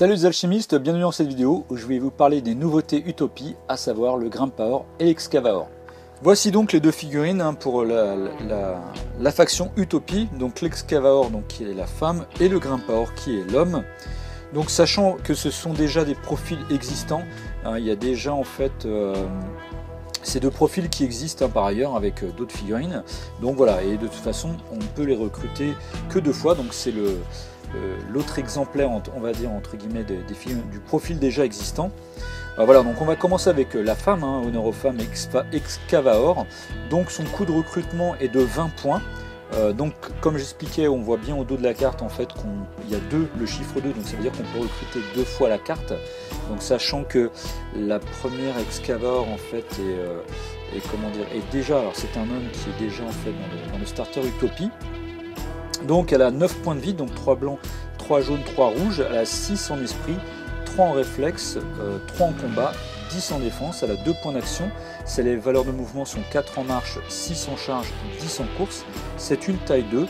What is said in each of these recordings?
Salut les alchimistes, bienvenue dans cette vidéo où je vais vous parler des nouveautés Utopie, à savoir le Grimpaor et l'Excavaor. Voici donc les deux figurines pour la faction Utopie, donc l'Excavaor qui est la femme et le Grimpaor qui est l'homme. Donc sachant que ce sont déjà des profils existants, il y a déjà en fait ces deux profils qui existent par ailleurs avec d'autres figurines. Donc voilà, et de toute façon on ne peut les recruter que deux fois, donc c'est l'autre exemplaire, on va dire entre guillemets, du profil déjà existant. Voilà, donc on va commencer avec la femme, honneur aux femmes, Excavaor. Donc son coût de recrutement est de 20 points. Donc comme j'expliquais, on voit bien au dos de la carte en fait qu'il y a le chiffre 2, donc ça veut dire qu'on peut recruter deux fois la carte. Donc sachant que la première Excavaor en fait est déjà, alors c'est un homme qui est déjà en fait dans le starter Utopie. Donc elle a 9 points de vie, donc 3 blancs, 3 jaunes, 3 rouges, elle a 6 en esprit, 3 en réflexe, 3 en combat, 10 en défense, elle a 2 points d'action, les valeurs de mouvement sont 4 en marche, 6 en charge, 10 en course, c'est une taille 2,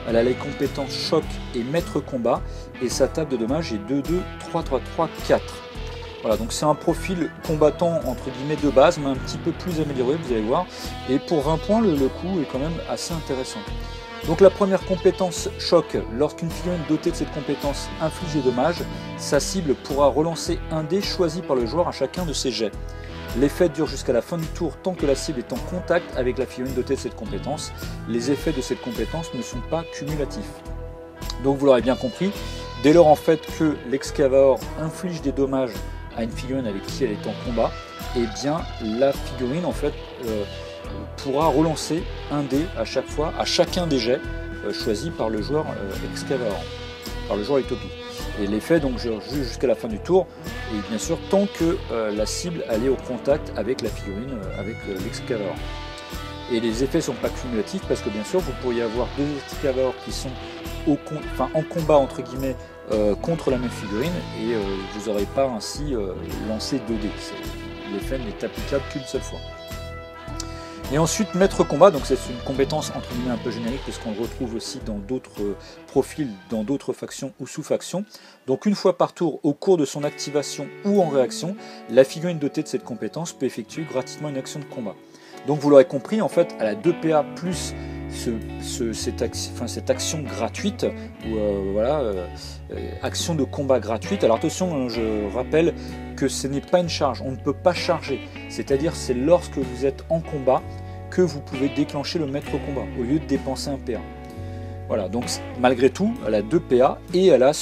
elle a les compétences choc et maître combat, et sa table de dommages est 2, 2, 3, 3, 3, 4. Voilà, donc c'est un profil combattant entre guillemets de base, mais un petit peu plus amélioré, vous allez voir, et pour 20 points, le coup est quand même assez intéressant. Donc la première compétence choc, lorsqu'une figurine dotée de cette compétence inflige des dommages, sa cible pourra relancer un dé choisi par le joueur à chacun de ses jets. L'effet dure jusqu'à la fin du tour tant que la cible est en contact avec la figurine dotée de cette compétence. Les effets de cette compétence ne sont pas cumulatifs. Donc vous l'aurez bien compris, dès lors en fait que l'Excavaor inflige des dommages à une figurine avec qui elle est en combat, et bien la figurine en fait pourra relancer un dé à chaque fois, à chacun des jets choisis par le joueur Excavaor, par le joueur Utopie. Et l'effet donc jusqu'à la fin du tour, et bien sûr tant que la cible est au contact avec la figurine, avec l'Excavaor. Et les effets ne sont pas cumulatifs parce que bien sûr vous pourriez avoir deux Excavaor qui sont en combat entre guillemets contre la même figurine et vous n'aurez pas ainsi lancé 2 dés. L'effet n'est applicable qu'une seule fois. Et ensuite, maître combat, donc c'est une compétence entre guillemets un peu générique parce qu'on le retrouve aussi dans d'autres profils, dans d'autres factions ou sous-factions. Donc une fois par tour, au cours de son activation ou en réaction, la figurine dotée de cette compétence peut effectuer gratuitement une action de combat. Donc vous l'aurez compris, en fait, elle a 2 PA plus cette action gratuite, action de combat gratuite. Alors attention, je rappelle que ce n'est pas une charge, on ne peut pas charger, c'est-à-dire c'est lorsque vous êtes en combat que vous pouvez déclencher le maître combat au lieu de dépenser un PA. Voilà, donc malgré tout, elle a 2 PA et elle a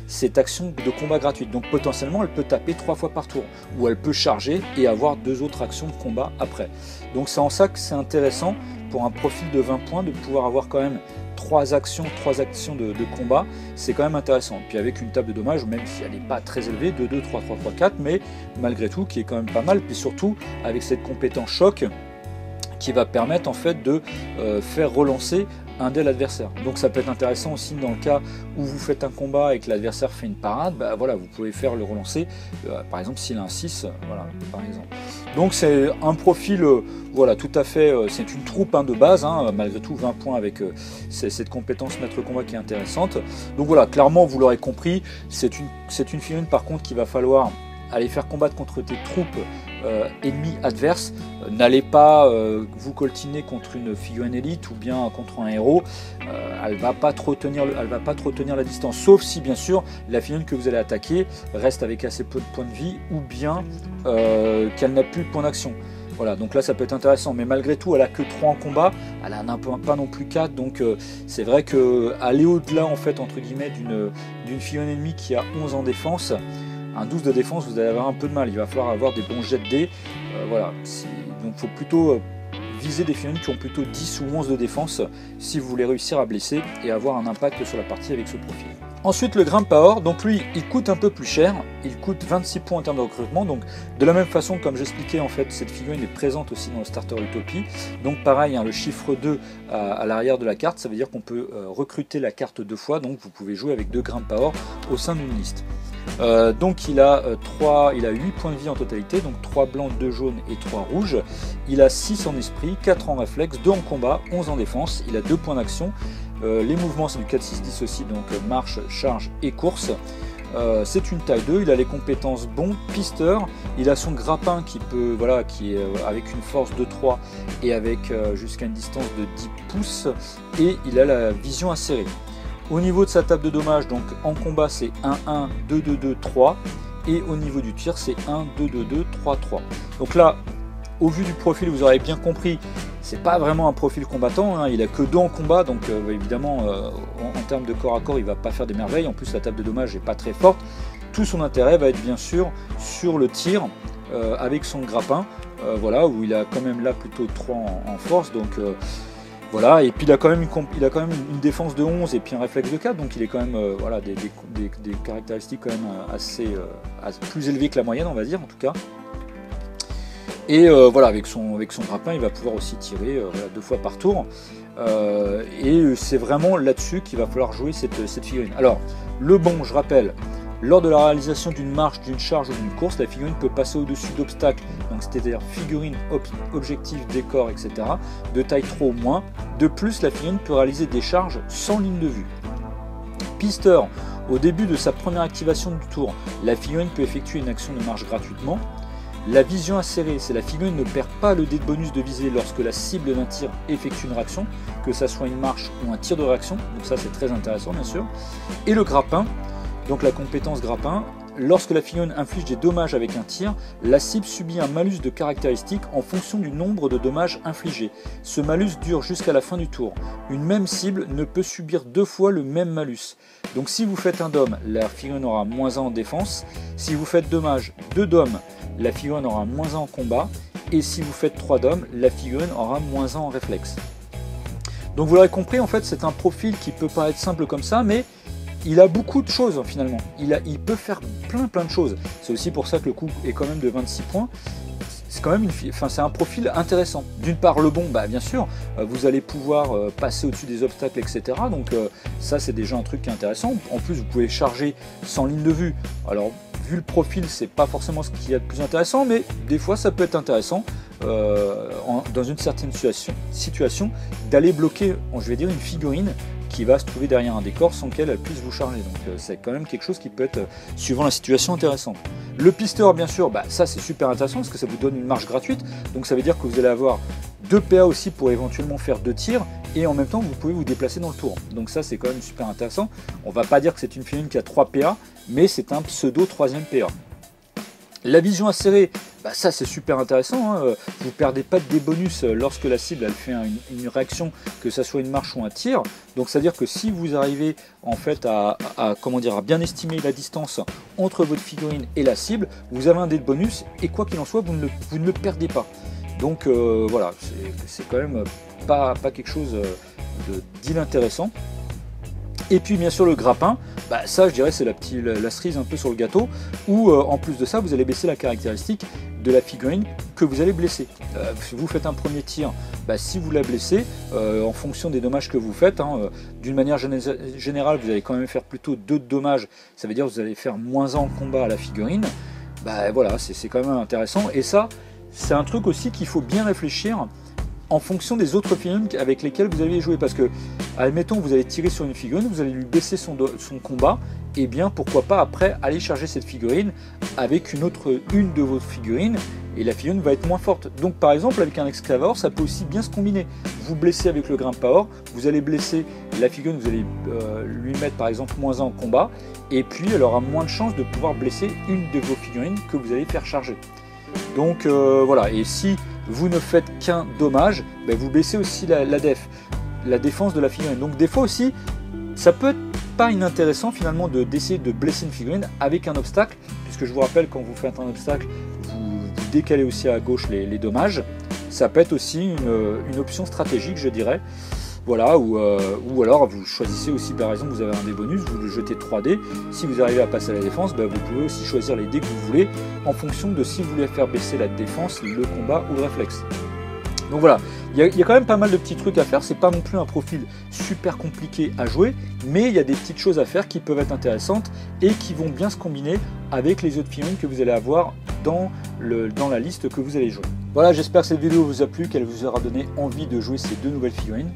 cette action de combat gratuite. Donc potentiellement, elle peut taper 3 fois par tour, ou elle peut charger et avoir 2 autres actions de combat après. Donc c'est en ça que c'est intéressant pour un profil de 20 points de pouvoir avoir quand même 3 actions de combat, c'est quand même intéressant. Puis avec une table de dommages, même si elle n'est pas très élevée, 2, 2, 3, 3, 3, 4, mais malgré tout qui est quand même pas mal. Puis surtout avec cette compétence choc qui va permettre en fait de faire relancer un dé à l'adversaire. Donc ça peut être intéressant aussi dans le cas où vous faites un combat et que l'adversaire fait une parade, voilà, vous pouvez faire le relancer, par exemple s'il a un 6, voilà, par exemple. Donc c'est un profil, voilà, tout à fait, c'est une troupe de base, malgré tout 20 points avec cette compétence maître combat qui est intéressante. Donc voilà, clairement vous l'aurez compris, c'est une figurine par contre qu'il va falloir aller faire combattre contre des troupes ennemies adverses. N'allez pas vous coltiner contre une figurine élite ou bien contre un héros. Elle va pas trop tenir la distance, sauf si bien sûr la figurine que vous allez attaquer reste avec assez peu de points de vie ou bien qu'elle n'a plus de points d'action. Voilà, donc là ça peut être intéressant, mais malgré tout elle a que 3 en combat, elle a pas non plus 4, donc c'est vrai que aller au-delà en fait entre guillemets d'une figurine ennemie qui a 11 en défense, un 12 de défense, vous allez avoir un peu de mal, il va falloir avoir des bons jets de dés, voilà, donc il faut plutôt viser des figurines qui ont plutôt 10 ou 11 de défense si vous voulez réussir à blesser et avoir un impact sur la partie avec ce profil. Ensuite le Grimpaor, donc lui il coûte un peu plus cher, il coûte 26 points en termes de recrutement, donc de la même façon comme j'expliquais en fait cette figurine est présente aussi dans le starter Utopie, donc pareil le chiffre 2 à l'arrière de la carte, ça veut dire qu'on peut recruter la carte 2 fois, donc vous pouvez jouer avec 2 Grimpaor au sein d'une liste. Donc il a 8 points de vie en totalité, donc 3 blancs, 2 jaunes et 3 rouges. Il a 6 en esprit, 4 en réflexe, 2 en combat, 11 en défense. Il a 2 points d'action. Les mouvements c'est du 4-6-10 aussi, donc marche, charge et course. c'est une taille 2, il a les compétences bon, pisteur, il a son grappin qui peut, voilà, qui est avec une force de 3 et avec jusqu'à une distance de 10 pouces, et il a la vision acérée. Au niveau de sa table de dommage, donc en combat c'est 1-1, 2-2-2, 3, et au niveau du tir c'est 1-2-2-2, 3-3. Donc là, au vu du profil, vous aurez bien compris, c'est pas vraiment un profil combattant, hein, il a que 2 en combat, donc évidemment en termes de corps à corps il va pas faire des merveilles, en plus la table de dommage n'est pas très forte. Tout son intérêt va être bien sûr sur le tir avec son grappin, voilà, où il a quand même là plutôt 3 en force, donc voilà, et puis il a quand même une défense de 11 et puis un réflexe de 4, donc il est quand même voilà, des caractéristiques quand même assez plus élevées que la moyenne, on va dire en tout cas. Et voilà, avec son grappin, il va pouvoir aussi tirer voilà, 2 fois par tour. Et c'est vraiment là-dessus qu'il va falloir jouer cette figurine. Alors, le bon, je rappelle, lors de la réalisation d'une marche, d'une charge ou d'une course, la figurine peut passer au-dessus d'obstacles, donc c'est-à-dire figurine, objectif, décor, etc., de taille 3 ou moins. De plus, la figurine peut réaliser des charges sans ligne de vue. Pisteur, au début de sa première activation du tour, la figurine peut effectuer une action de marche gratuitement. La vision acérée, c'est la figurine ne perd pas le dé de bonus de visée lorsque la cible d'un tir effectue une réaction, que ça soit une marche ou un tir de réaction, donc ça c'est très intéressant bien sûr. Et le grappin, donc la compétence grappin, lorsque la figurine inflige des dommages avec un tir, la cible subit un malus de caractéristiques en fonction du nombre de dommages infligés. Ce malus dure jusqu'à la fin du tour. Une même cible ne peut subir 2 fois le même malus. Donc si vous faites un dom, la figurine aura -1 en défense. Si vous faites 2 doms, la figurine aura -1 en combat, et si vous faites 3 doms, la figurine aura -1 en réflexe. Donc vous l'aurez compris, en fait c'est un profil qui peut paraître simple comme ça, mais il a beaucoup de choses finalement, il peut faire plein de choses. C'est aussi pour ça que le coût est quand même de 26 points. C'est quand même c'est un profil intéressant. D'une part le bon, bah bien sûr, vous allez pouvoir passer au-dessus des obstacles, etc. Donc ça c'est déjà un truc qui est intéressant. En plus vous pouvez charger sans ligne de vue. Alors vu le profil, c'est pas forcément ce qu'il y a de plus intéressant, mais des fois ça peut être intéressant dans une certaine situation d'aller bloquer, je vais dire, une figurine qui va se trouver derrière un décor sans qu'elle puisse vous charger. Donc c'est quand même quelque chose qui peut être, suivant la situation, intéressant. Le pisteur, bien sûr, bah, ça c'est super intéressant parce que ça vous donne une marche gratuite. Donc ça veut dire que vous allez avoir 2 PA aussi pour éventuellement faire 2 tirs, et en même temps vous pouvez vous déplacer dans le tour. Donc ça c'est quand même super intéressant. On va pas dire que c'est une figurine qui a 3 PA, mais c'est un pseudo 3e PA. La vision acérée, bah ça c'est super intéressant, hein. Vous ne perdez pas des bonus lorsque la cible elle fait une réaction, que ce soit une marche ou un tir. Donc c'est à dire que si vous arrivez en fait à bien estimer la distance entre votre figurine et la cible, vous avez un dé de bonus, et quoi qu'il en soit, vous ne le perdez pas. Donc voilà, c'est quand même pas quelque chose d'inintéressant. Et puis bien sûr le grappin, bah ça je dirais c'est la cerise un peu sur le gâteau, où en plus de ça vous allez baisser la caractéristique de la figurine que vous allez blesser. Si vous faites un premier tir, bah, si vous la blessez, en fonction des dommages que vous faites, hein, d'une manière générale vous allez quand même faire plutôt 2 de dommages, ça veut dire que vous allez faire -1 en combat à la figurine. Bah voilà, c'est quand même intéressant, et ça c'est un truc aussi qu'il faut bien réfléchir en fonction des autres figurines avec lesquelles vous allez jouer, parce que admettons vous allez tirer sur une figurine, vous allez lui baisser son combat, et bien pourquoi pas après aller charger cette figurine avec une de vos figurines, et la figurine va être moins forte. Donc par exemple avec un Excavaor ça peut aussi bien se combiner. Vous blessez avec le Grimpaor, vous allez blesser la figurine, vous allez lui mettre par exemple -1 en combat, et puis elle aura moins de chances de pouvoir blesser une de vos figurines que vous allez faire charger. Donc voilà, et si vous ne faites qu'un dommage, ben vous baissez aussi la défense de la figurine. Donc des fois aussi, ça peut être pas inintéressant finalement d'essayer de blesser une figurine avec un obstacle, puisque je vous rappelle, quand vous faites un obstacle, vous décalez aussi à gauche les dommages. Ça peut être aussi une option stratégique, je dirais. Voilà, ou alors vous choisissez aussi, par exemple, vous avez un dé bonus, vous le jetez 3 dés. Si vous arrivez à passer à la défense, ben vous pouvez aussi choisir les dés que vous voulez en fonction de si vous voulez faire baisser la défense, le combat ou le réflexe. Donc voilà, il y a quand même pas mal de petits trucs à faire. C'est pas non plus un profil super compliqué à jouer, mais il y a des petites choses à faire qui peuvent être intéressantes et qui vont bien se combiner avec les autres figurines que vous allez avoir dans la liste que vous allez jouer. Voilà, j'espère que cette vidéo vous a plu, qu'elle vous aura donné envie de jouer ces 2 nouvelles figurines.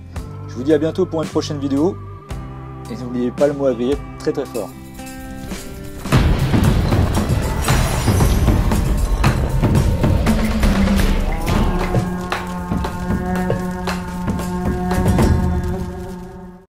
Je vous dis à bientôt pour une prochaine vidéo, et n'oubliez pas le mot à griller très fort.